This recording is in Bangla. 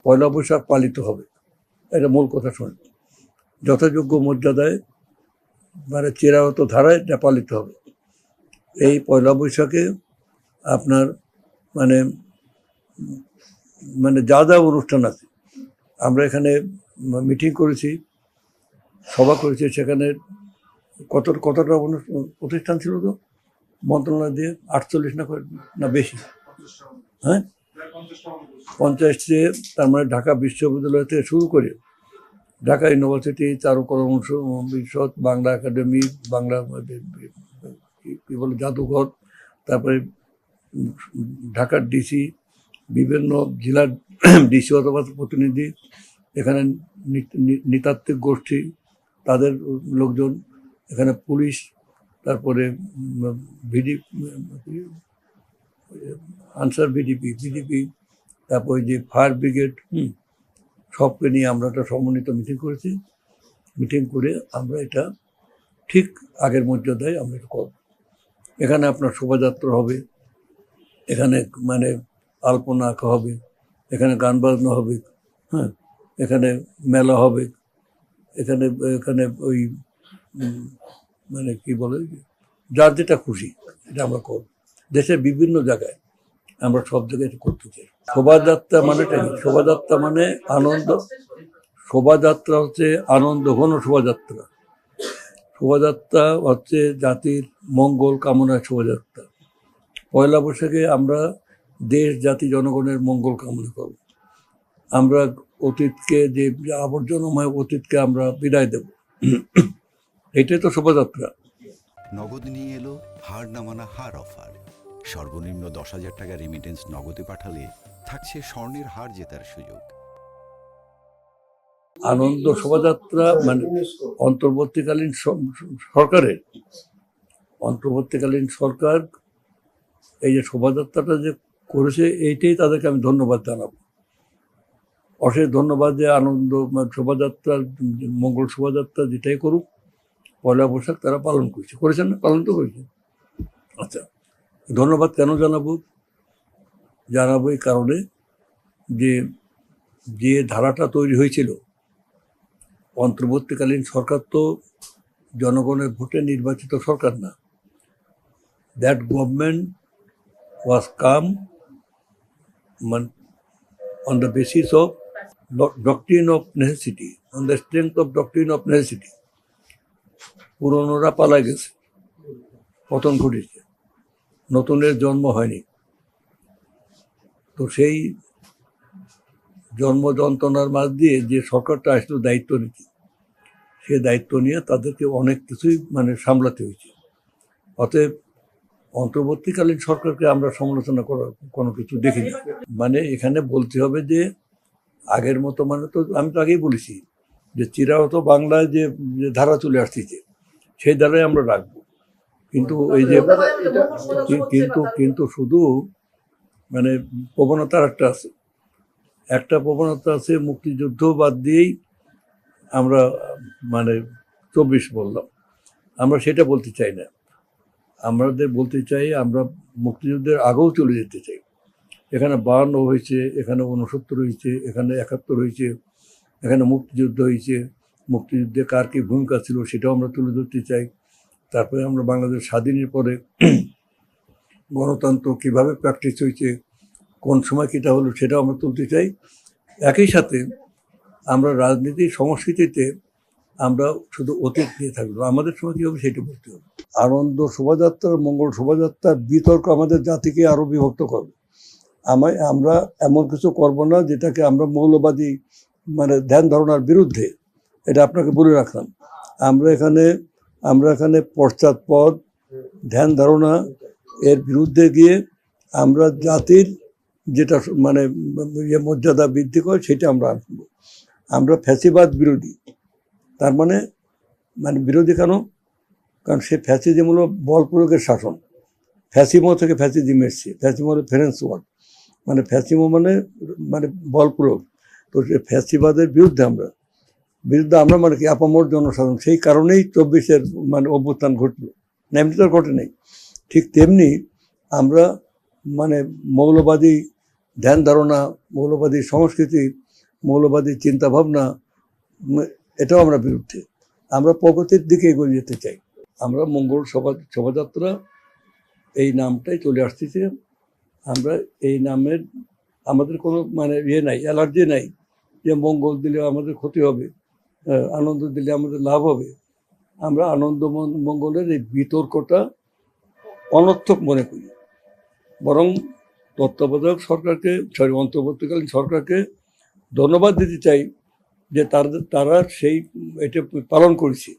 পয়লা বৈশাখ পালিত হবে, এটা মূল কথা শুনে যথাযোগ্য মর্যাদায় মানে চিরায়ত ধারায় এটা পালিত হবে। এই পয়লা বৈশাখে আপনার মানে মানে যা যা অনুষ্ঠান আছে, আমরা এখানে মিটিং করেছি, সভা করেছি, সেখানে কতটা প্রতিষ্ঠান ছিল তো মন্ত্রণালয় দিয়ে 48 না বেশি, হ্যাঁ 50 তার মানে ঢাকা বিশ্ববিদ্যালয় থেকে শুরু করে ঢাকা ইউনিভার্সিটি, চারুকলা অনুষদ, বাংলা একাডেমি, বাংলা কি বলে জাদুঘর, তারপরে ঢাকার ডিসি, বিভিন্ন জেলার ডিসি অথবা প্রতিনিধি, এখানে নৃতাত্ত্বিক গোষ্ঠী তাদের লোকজন, এখানে পুলিশ, তারপরে আনসার বিডিপি, তারপরে যে ফায়ার ব্রিগেড, সবকে নিয়ে আমরা একটা সমন্বিত মিটিং করেছি। মিটিং করে আমরা এটা ঠিক আগের মর্যাদায় আমরা এটা করব। এখানে আপনার শোভাযাত্রা হবে, এখানে মানে আলপনা আঁকা হবে, এখানে গান বাজনা হবে, হ্যাঁ এখানে মেলা হবে, এখানে এখানে ওই মানে কি বলে যার যেটা খুশি এটা আমরা করব। দেশের বিভিন্ন জায়গায় আমরা সব জায়গায় করতে চাই। শোভাযাত্রা মানেটা কি? শোভাযাত্রা মানে আনন্দ, শোভাযাত্রা হচ্ছে আনন্দ ঘন শোভাযাত্রা। শোভাযাত্রা হচ্ছে জাতির মঙ্গল কামনায় শোভাযাত্রা। পয়লা বৈশাখে আমরা দেশ জাতি জনগণের মঙ্গল কামনা করব। আমরা অতীতকে যে আবর্জনাময় অতীতকে আমরা বিদায় দেব, এটাই তো শোভাযাত্রা। নগদ নিয়ে এলো হার না মানা হার অফার। সর্বনিম্ন 10,000 টাকা রেমিটেন্স নগদে পাঠালে থাকছে স্বর্ণের হার জেতার সুযোগ। আনন্দ শোভাযাত্রা মানে অন্তর্বর্তীকালীন সরকার এই যে শোভাযাত্রাটা যে করেছে, এইটাই তাদেরকে আমি ধন্যবাদ জানাবো, অশেষ ধন্যবাদ। যে আনন্দ শোভাযাত্রা, মঙ্গল শোভাযাত্রা যেটাই করুক, পয়লা বৈশাখ তারা পালন করেছেন না, পালন তো করেছেন। আচ্ছা, ধন্যবাদ কেন জানাবো? এই কারণে যে ধারাটা তৈরি হয়েছিল, অন্তর্বর্তীকালীন সরকার তো জনগণের ভোটে নির্বাচিত সরকার না। That government was come on the basis of doctrine of necessity, on the strength of doctrine of necessity. পুরনোরা পালা গেছে, পতন ঘটেছে, নতুনের জন্ম হয়নি। তো সেই জন্ম যন্ত্রণার মাঝ দিয়ে যে সরকারটা আসলো দায়িত্ব নিতে, সে দায়িত্ব নিয়ে তাদেরকে অনেক কিছুই মানে সামলাতে হয়েছে। অতএব অন্তর্বর্তীকালীন সরকারকে আমরা সমালোচনা করার কোনো কিছু দেখিনি। মানে এখানে বলতে হবে যে আগের মতো, মানে তো আমি তো আগেই বলেছি যে চিরায়ত বাংলায় যে ধারা চলে আসতেছে, সেই ধারায় আমরা রাখবো। কিন্তু ওই যে কিন্তু শুধু মানে প্রবণতার একটা প্রবণতা আছে, মুক্তিযুদ্ধ বাদ দিয়েই আমরা মানে 24 বললাম, আমরা সেটা বলতে চাই না। আমাদের বলতে চাই আমরা মুক্তিযুদ্ধের আগেও চলে যেতে চাই। এখানে 52 হয়েছে, এখানে 69 হয়েছে, এখানে 71 হয়েছে, এখানে মুক্তিযুদ্ধ হয়েছে, মুক্তিযুদ্ধে কার কী ভূমিকা ছিল সেটাও আমরা তুলে ধরতে চাই। তারপরে আমরা বাংলাদেশ স্বাধীনের পরে গণতন্ত্র কীভাবে প্র্যাকটিস হয়েছে, কোন সময় কীটা হলো সেটাও আমরা তুলতে চাই। একই সাথে আমরা রাজনীতি সংস্কৃতিতে আমরা শুধু অতীত নিয়ে থাকবো, আমাদের সময় কী হবে সেটা বলতে হবে। আনন্দ শোভাযাত্রার, মঙ্গল শোভাযাত্রার বিতর্ক আমাদের জাতিকে আরও বিভক্ত করবে। আমরা এমন কিছু করব না যেটাকে আমরা মৌলবাদী মানে ধ্যান ধারণার বিরুদ্ধে, এটা আপনাকে বলে রাখলাম। আমরা এখানে পশ্চাৎপদ ধ্যান ধারণা এর বিরুদ্ধে গিয়ে আমরা জাতির যেটা মানে মর্যাদা বৃদ্ধি করে সেটা আমরা আনবো। আমরা ফ্যাসিবাদ বিরোধী। তার মানে বিরোধী কেন? কারণ সে ফ্যাসিজম হলো বল প্রয়োগের শাসন। ফ্যাসিমো থেকে ফ্যাসিজম এসছে, ফ্যাসিমো হলো ফ্রেঞ্চ ওয়ার্ড, মানে ফ্যাসিমো মানে বল প্রয়োগ। তো সে ফ্যাসিবাদের বিরুদ্ধে আমরা মানে কি আপামর জনসাধারণ। সেই কারণেই 24-এর মানে অভ্যুত্থান ঘটলো, এমনি তো ঘটে নেই। ঠিক তেমনি আমরা মানে মৌলবাদী ধ্যান ধারণা, মৌলবাদী সংস্কৃতি মৌলবাদী চিন্তাভাবনা, এটাও আমরা বিরুদ্ধে। আমরা প্রগতির দিকে এগিয়ে যেতে চাই। আমরা মঙ্গল শোভাযাত্রা এই নামটাই চলে আসতেছে। আমরা এই নামের আমাদের কোনো নাই, অ্যালার্জি নাই যে মঙ্গল দিলে আমাদের ক্ষতি হবে, আনন্দ দিলে আমাদের লাভ হবে। আমরা আনন্দ মঙ্গলের এই বিতর্কটা অনর্থক মনে করি। বরং তত্ত্বাবধায়ক সরকারকে, অন্তর্বর্তীকালীন সরকারকে ধন্যবাদ দিতে চাই যে তারা সেই এটা পালন করেছে।